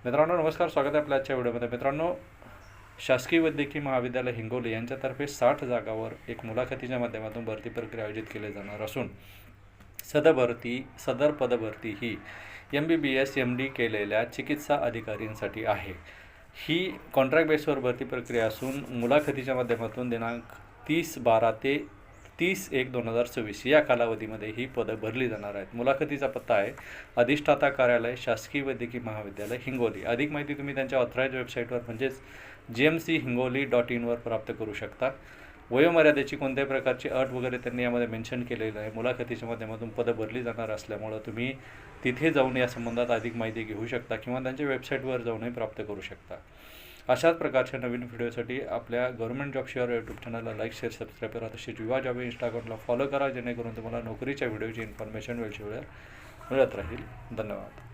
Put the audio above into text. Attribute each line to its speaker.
Speaker 1: मित्रांनो नमस्कार, स्वागत आहे आपल्या आजच्या व्हिडिओमध्ये. मित्रांनो, शासकीय वैद्यकीय महाविद्यालय हिंगोली यांच्यातर्फे 60 जागावर एक मुलाखतीच्या माध्यमातून भरती प्रक्रिया आयोजित केली जाणार असून सदर पदभरती ही MBBS MD केलेल्या चिकित्सा अधिकाऱ्यांसाठी आहे. ही कॉन्ट्रॅक्ट बेसवर भरती प्रक्रिया असून मुलाखतीच्या माध्यमातून दिनांक 30/12 ते 30/1/2024 या कालावधीमध्ये ही पदं भरली जाणार आहेत. मुलाखतीचा पत्ता आहे अधिष्ठाता कार्यालय, शासकीय वैद्यकीय महाविद्यालय हिंगोली. अधिक माहिती तुम्ही त्यांच्या ऑथराईज वेबसाईटवर म्हणजेच gmchingoli.in वर प्राप्त करू शकता. वयोमर्यादेची कोणत्याही प्रकारची अट वगैरे त्यांनी यामध्ये मेन्शन केलेलं आहे. मुलाखतीच्या माध्यमातून पदं भरली जाणार असल्यामुळं तुम्ही तिथे जाऊन या संबंधात अधिक माहिती घेऊ शकता किंवा त्यांच्या वेबसाईटवर जाऊनही प्राप्त करू शकता. अशाच प्रकारच्या नवीन व्हिडिओसाठी आपल्या गव्हर्नमेंट जॉब शेअर यूट्यूब चॅनलला लाईक, शेअर, सबस्क्राईब करा. तसेच युवा जॉब इंस्टाग्रामला फॉलो करा, जेणेकरून तुम्हाला नोकरीच्या व्हिडिओची इन्फॉर्मेशन वेळच्या वेळेला मिळत राहील. धन्यवाद.